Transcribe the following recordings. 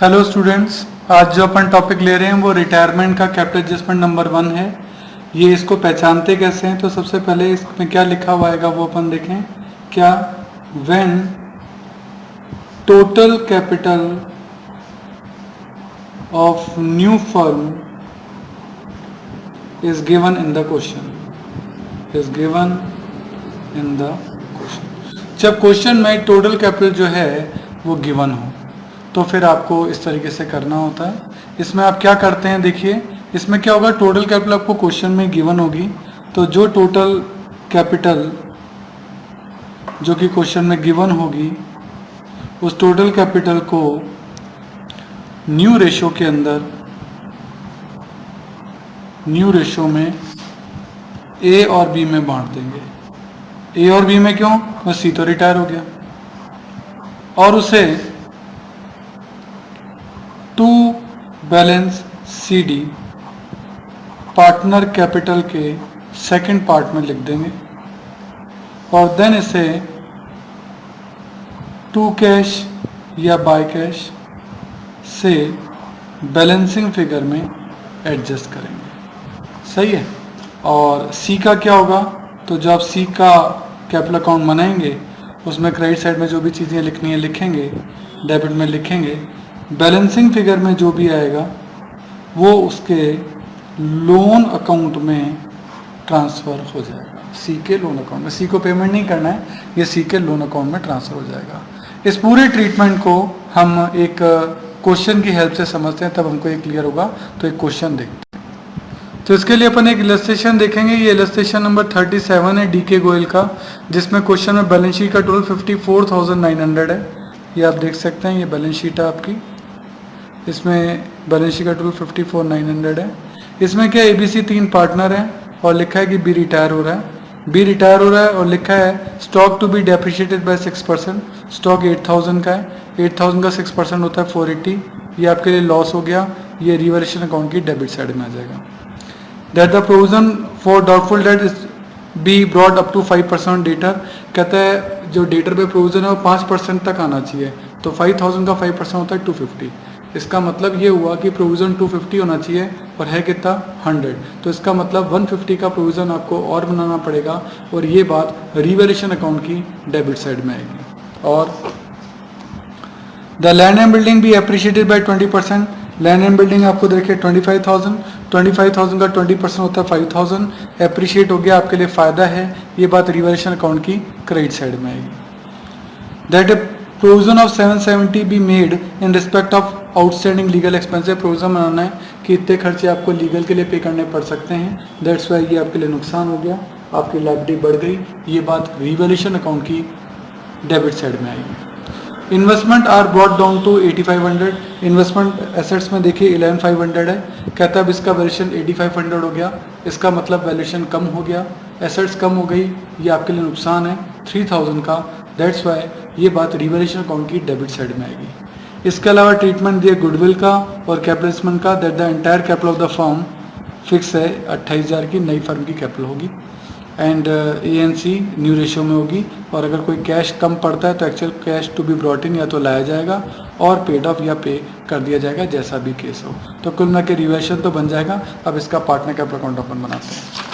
Hello students, आज जो अपन topic ले रहे हैं वो रिटायरमेंट का कैपिटल एडजस्टमेंट नंबर 1 है। ये इसको पहचानते कैसे हैं, तो सबसे पहले इसमें क्या लिखा हुआ आएगा वो अपन देखें। क्या when total capital of new firm is given in the question, जब क्वेश्चन में टोटल कैपिटल जो है वो गिवन हो तो फिर आपको इस तरीके से करना होता है। इसमें आप क्या करते हैं, देखिए इसमें क्या होगा, टोटल कैपिटल आपको क्वेश्चन में गिवन होगी, तो जो टोटल कैपिटल जो कि क्वेश्चन में गिवन होगी उस टोटल कैपिटल को न्यू रेशो के अंदर, न्यू रेशो में ए और बी में बांट देंगे। ए और बी में क्यों, बस सी तो रिटायर हो गया, और उसे to balance C D partner capital के सेकंड पार्ट में लिख देंगे, और देन इसे टू कैश या बाय कैश से बैलेंसिंग फिगर में एडजस्ट करेंगे। सही है। और सी का क्या होगा, तो जब सी का कैपिटल अकाउंट बनाएंगे उसमें क्रेडिट साइड में जो भी चीज़ें लिखनी है लिखेंगे, डेबिट में लिखेंगे, बैलेंसिंग फिगर में जो भी आएगा वो उसके लोन अकाउंट में ट्रांसफ़र हो जाएगा, सी के लोन अकाउंट में। सी को पेमेंट नहीं करना है, ये सी के लोन अकाउंट में ट्रांसफ़र हो जाएगा। इस पूरे ट्रीटमेंट को हम एक क्वेश्चन की हेल्प से समझते हैं, तब हमको ये क्लियर होगा। तो एक क्वेश्चन देखते हैं। तो इसके लिए अपन एक इलस्ट्रेशन देखेंगे। ये इलस्ट्रेशन नंबर 37 है डी के गोयल का, जिसमें क्वेश्चन में बैलेंस शीट का टोटल 54,900 है। ये आप देख सकते हैं, ये बैलेंस शीट है आपकी। इसमें बैलेंस शीट का टोटल 54,900 है। इसमें क्या ABC 3 पार्टनर हैं और लिखा है कि बी रिटायर हो रहा है। बी रिटायर हो रहा है और लिखा है stock to be depreciated by 6%। Stock 8,000 का है, 8,000 का 6% होता है 480। ये आपके लिए लॉस हो गया, ये रिवैल्यूएशन अकाउंट की डेबिट साइड में आ जाएगा। That the provision for doubtful debt is be brought up to 5% debtor. कहता है जो डेटर पे प्रोविजन है वो 5% तक आना चाहिए, तो 5,000 का 5% होता है 250। इसका मतलब ये हुआ कि प्रोविजन 250 होना चाहिए और है कितना 100, तो इसका मतलब 150 का प्रोविजन आपको और बनाना पड़ेगा, और ये बात रिवैल्यूएशन अकाउंट की डेबिट साइड में आएगी। और the land and building be appreciated by 20%। Land and building आपको देखिए 25,000 का 20% होता है 5,000, एप्रिशिएट हो गया, आपके लिए फ़ायदा है। ये बात रिवैल्यूएशन अकाउंट की क्रेडिट साइड में आएगी। That provision of 770 be made in respect of outstanding legal expenses. Provision बनाना है कि इतने खर्चे आपको लीगल के लिए पे करने पड़ सकते हैं, दैट्स वाई ये आपके लिए नुकसान हो गया, आपकी लायबिलिटी बढ़ गई। ये बात रिवैल्यूएशन अकाउंट की डेबिट साइड में आएगी। Investment are brought down to 8,500। Investment assets में देखिए 11,500 है। कहता है अब इसका वैल्यूएशन 8,500 हो गया, इसका मतलब वैल्यूएशन कम हो गया, एसेट्स कम हो गई, ये आपके लिए नुकसान है 3,000 का, दैट्स वाई ये बात रिवैल्यूएशन अकाउंट की डेबिट साइड में आएगी। इसके अलावा ट्रीटमेंट दिए गुडविल का और कैपिटल का। That the entire capital of the firm fix है 28,000 की, नई फर्म की कैपिटल होगी, एंड ANC न्यू रेशियो में होगी। और अगर कोई कैश कम पड़ता है तो actual cash to be brought in या तो लाया जाएगा और पेड ऑफ या पे कर दिया जाएगा, जैसा भी केस हो। तो कुल मिला के रिवैल्यूएशन तो बन जाएगा। अब इसका पार्टनर कैपिटल अकाउंट अपन बनाते हैं।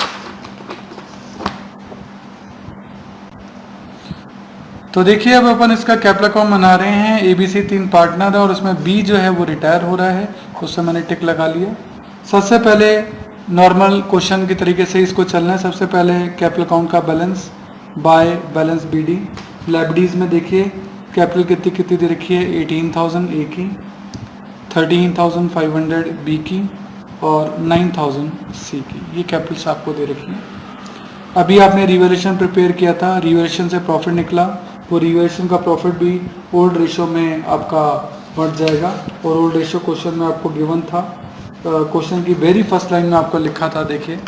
तो देखिए अब अपन इसका कैपिटल अकाउंट बना रहे हैं। ABC 3 पार्टनर है और उसमें B जो है वो रिटायर हो रहा है, उससे मैंने टिक लगा लिया। सबसे पहले नॉर्मल क्वेश्चन की तरीके से इसको चलना है। सबसे पहले कैपिटल अकाउंट का balance by balance BD। Liabilities में देखिए कैपिटल कितनी कितनी दे रखी है, 18,000 A की, 13,500 B की और 9,000 C की। ये कैपिटल्स आपको दे रखी है। अभी आपने रिवैल्यूएशन प्रिपेयर किया था, रिवैल्यूएशन से प्रॉफिट निकला, वो रिवैल्यूएशन का प्रॉफिट भी ओल्ड रेशो में आपका बढ़ जाएगा। और ओल्ड रेशो क्वेश्चन में आपको गिवन था, क्वेश्चन की वेरी फर्स्ट लाइन में आपको लिखा था, देखिए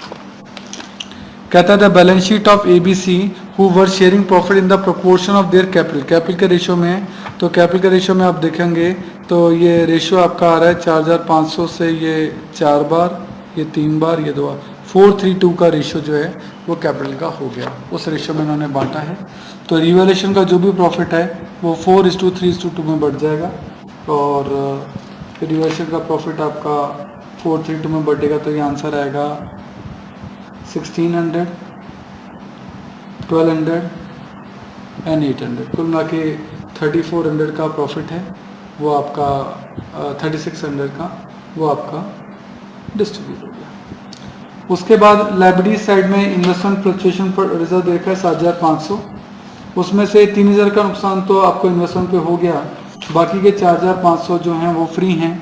कहता था balance sheet of ABC who were sharing profit in the proportion of their capital. Capital के रेशो में है, तो कैपिटल के रेशो में आप देखेंगे तो ये रेशो आपका आ रहा है 4,500 से ये 4 बार, ये 3 बार, ये 2 बार, 4:3:2 का रेशो जो है वो कैपिटल का हो गया, उस रेशो में इन्होंने बांटा है। तो रिवैल्यूएशन का जो भी प्रॉफिट है वो 4:3:2 में बढ़ जाएगा। और फिर रिवर्सल का प्रॉफिट आपका 432 में बढ़ेगा, तो ये आंसर आएगा 1600, 1200 एंड 800। कुल मिला के 3400 का प्रॉफिट है, वो आपका 3600 का वो आपका डिस्ट्रीब्यूट हो गया। उसके बाद लाइबिलिटी साइड में इन्वेस्टमेंट फ्लक्चुएशन पर रिजर्व देखा है 7500, उसमें से 3000 का नुकसान तो आपको इन्वेस्टमेंट पे हो गया, बाकी के 4500 जो हैं वो फ्री हैं।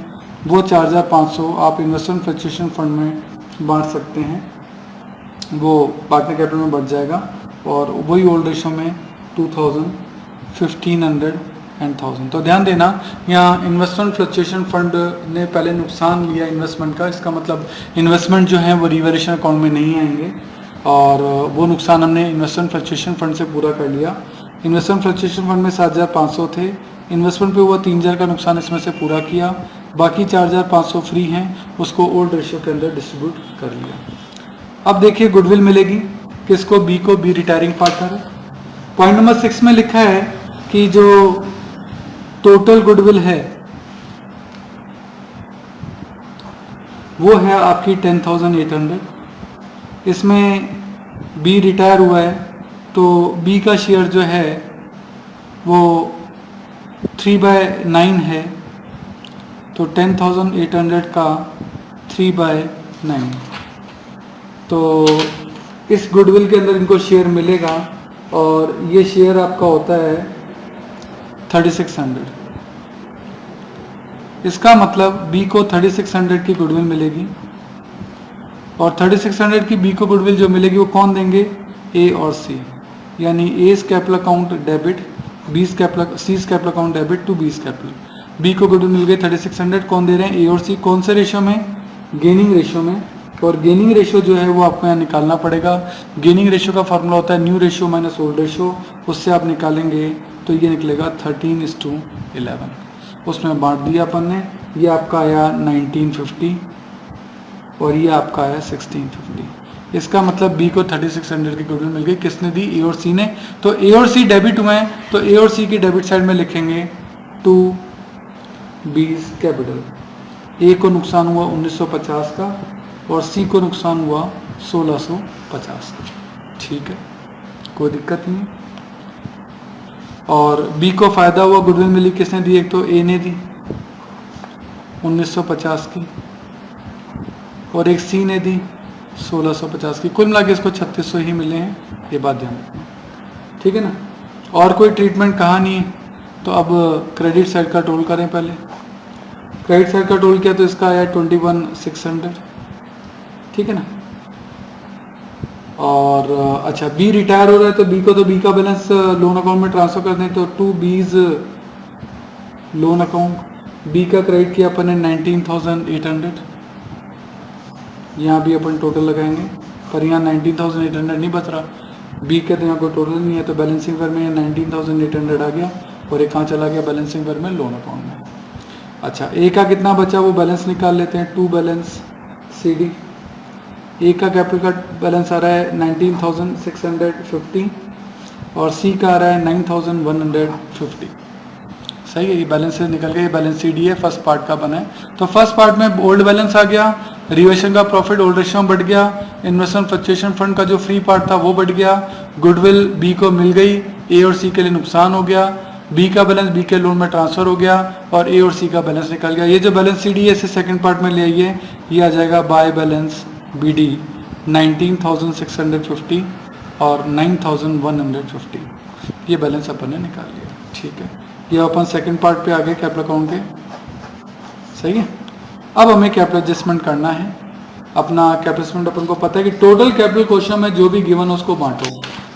वो 4500 आप इन्वेस्टमेंट फ्लक्चुएशन फंड में बांट सकते हैं, वो पार्टनर कैपिटल में बढ़ जाएगा, और वही ओल्ड रेशो में 2000, 1500 एंड 1000। तो ध्यान देना, यहाँ इन्वेस्टमेंट फ्लक्चुएशन फंड ने पहले नुकसान लिया इन्वेस्टमेंट का, इसका मतलब इन्वेस्टमेंट जो है वो रिवैल्यूएशन अकाउंट में नहीं आएंगे, और वो नुकसान हमने इन्वेस्टमेंट फ्लक्चुएशन फंड से पूरा कर लिया। इन्वेस्टमेंट फ्लक्चुएशन फंड में 7500 थे, इन्वेस्टमेंट पे हुआ 3000 का नुकसान इसमें से पूरा किया, बाकी 4500 फ्री हैं, उसको ओल्ड रेशियो के अंदर डिस्ट्रीब्यूट कर लिया। अब देखिए गुडविल मिलेगी किसको, बी को, बी रिटायरिंग पार्टनर है। पॉइंट नंबर 6 में लिखा है कि जो टोटल गुडविल है वो है आपकी 10,800। इसमें बी रिटायर हुआ है, तो बी का शेयर जो है वो 3/9 है, तो 10,800 का 3/9, तो इस गुडविल के अंदर इनको शेयर मिलेगा, और ये शेयर आपका होता है 3600। इसका मतलब बी को 3600 की गुडविल मिलेगी, और 3600 की बी को गुडविल जो मिलेगी वो कौन देंगे, ए और सी, यानी A capital account debit, C capital account debit to B capital. B को गुडविल मिल गई 3600, कौन दे रहे हैं, ए और सी। कौन से रेशो में, गेनिंग रेशो में, और गेनिंग रेशो जो है वो आपको यहाँ निकालना पड़ेगा। गेनिंग रेशो का फॉर्मूला होता है new ratio minus old ratio, उससे आप निकालेंगे तो ये निकलेगा 13:11। उसमें बांट दिया अपन ने, ये आपका आया 1950 और ये आपका आया 1650। इसका मतलब बी को 3600 की गुडविल मिल गई, किसने दी, ए और सी ने। तो ए और सी डेबिट हुए हैं, तो ए और सी की डेबिट साइड में लिखेंगे टू बीज कैपिटल। ए को नुकसान हुआ 1950 का, और सी को नुकसान हुआ 1650 का। ठीक है, कोई दिक्कत नहीं। और बी को फायदा हुआ, गुडविल मिली, किसने दी, एक तो ए ने दी 1950 की, और एक सी ने दी 1650 की। कुल मिला के इसको 3600 ही मिले हैं, ये बात ध्यान रखना। ठीक है ना, और कोई ट्रीटमेंट कहा नहीं है। तो अब क्रेडिट साइड का टोल करें पहले। क्रेडिट साइड का टोल किया तो इसका आया 21,600। ठीक है ना, और अच्छा बी रिटायर हो रहा है, तो बी को, तो बी का बैलेंस लोन अकाउंट में ट्रांसफर कर दें, तो टू बीज लोन अकाउंट। बी का क्रेडिट किया अपन ने 19,800, यहाँ भी अपन टोटल लगाएंगे, पर यहाँ 19,800 नहीं बच रहा। बी के तो यहाँ कोई टोटल नहीं है, तो बैलेंसिंग फर में 19,800 आ गया, और एक कहाँ चला गया, बैलेंसिंग फर में लोन अकाउंट में। अच्छा, ए का कितना बचा वो बैलेंस निकाल लेते हैं, टू बैलेंस सी डी। ए का कैपिटल का बैलेंस आ रहा है 19,650, और सी का आ रहा है 9,150। सही है, ये बैलेंस से निकल गया, ये बैलेंस सी डी है, फर्स्ट पार्ट का बना है। तो फर्स्ट पार्ट में ओल्ड बैलेंस आ गया, रिवेशन का प्रॉफिट ओल्ड रेशियो में बढ़ गया, इन्वेस्टमेंट फ्लक्चुएशन फंड का जो फ्री पार्ट था वो बढ़ गया, गुडविल बी को मिल गई, ए और सी के लिए नुकसान हो गया, बी का बैलेंस बी के लोन में ट्रांसफर हो गया, और ए और सी का बैलेंस निकल गया। ये जो बैलेंस सी डी है इसे सेकंड पार्ट में ले आइए, ये आ जाएगा बाय बैलेंस बी डी 19,650 और 9,150। ये बैलेंस अपन ने निकाल लिया। ठीक है, ये अपन सेकंड पार्ट पे आ गए कैपिटल अकाउंट के। सही है, अब हमें कैपिटल एडजस्टमेंट करना है। अपना कैपिटल एडजस्टमेंट अपन को पता है कि टोटल कैपिटल क्वेश्चन में जो भी गिवन उसको बांटो।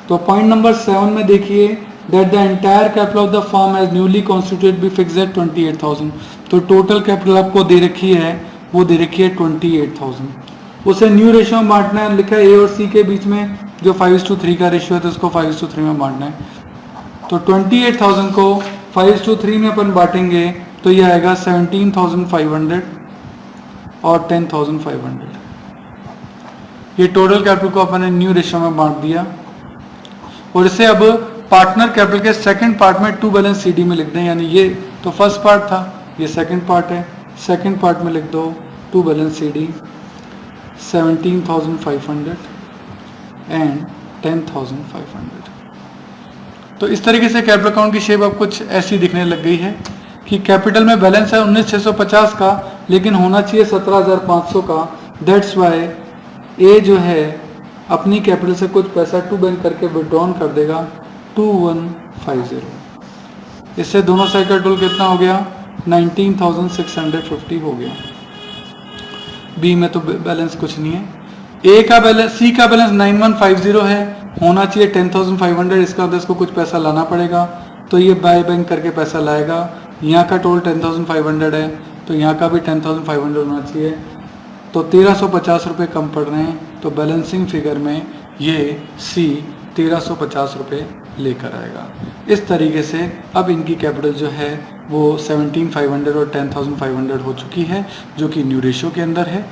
तो पॉइंट नंबर 7 में देखिए, that the entire capital of the firm as newly constituted be fixed at 28,000। तो टोटल कैपिटल आपको दे रखी है, वो दे रखी है 28,000। उसे न्यू रेशियो में बांटना है, लिखा है ए और सी के बीच में जो 5:3 का रेशियो है, तो उसको 5:3 में बांटना है। तो 28,000 को 5:3 में अपन बांटेंगे तो ये आएगा 17,500 और 10,500। ये टोटल कैपिटल को अपन ने न्यू रेशियो में बांट दिया, और इसे अब पार्टनर कैपिटल के सेकंड पार्ट में टू बैलेंस सीडी में लिख दें। यानी ये तो फर्स्ट पार्ट था, ये सेकंड पार्ट है, सेकंड पार्ट में लिख दो टू बैलेंस CD 17,500 एंड 10,500। तो इस तरीके से कैपिटल अकाउंट की शेप अब कुछ ऐसी दिखने लग गई है कि कैपिटल में बैलेंस है 19,650 का, लेकिन होना चाहिए 17,500 का। दैट्स वाई ए जो है अपनी कैपिटल से कुछ पैसा टू बैंक करके विड्रॉन कर देगा 2150। इससे दोनों साइड का टोटल कितना हो गया 19,650 हो गया। बी में तो बैलेंस कुछ नहीं है। ए का बैलेंस, सी का बैलेंस 9150 है, होना चाहिए 10,500। इसका मतलब इसको कुछ पैसा लाना पड़ेगा, तो ये बाय बैंक करके पैसा लाएगा। यहाँ का टोटल 10,500 है, तो यहाँ का भी 10,500 होना चाहिए। तो 1,350 रुपये कम पड़ रहे हैं, तो बैलेंसिंग फिगर में ये सी 1,350 रुपये लेकर आएगा। इस तरीके से अब इनकी कैपिटल जो है वो 17,500 और 10,500 हो चुकी है, जो कि न्यू रेशियो के अंदर है।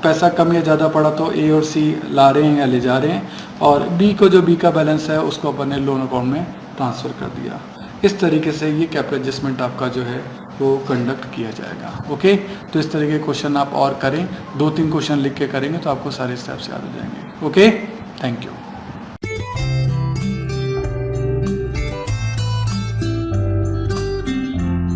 पैसा कम या ज़्यादा पड़ा तो ए और सी ला रहे हैं या ले जा रहे हैं, और बी को जो बी का बैलेंस है उसको अपन ने लोन अकाउंट में ट्रांसफ़र कर दिया। इस तरीके से ये कैपिटल एडजस्टमेंट आपका जो है वो कंडक्ट किया जाएगा। ओके, तो इस तरह के क्वेश्चन आप और करें, 2-3 क्वेश्चन लिख के करेंगे तो आपको सारे स्टेप्स याद हो जाएंगे। Okay, thank you.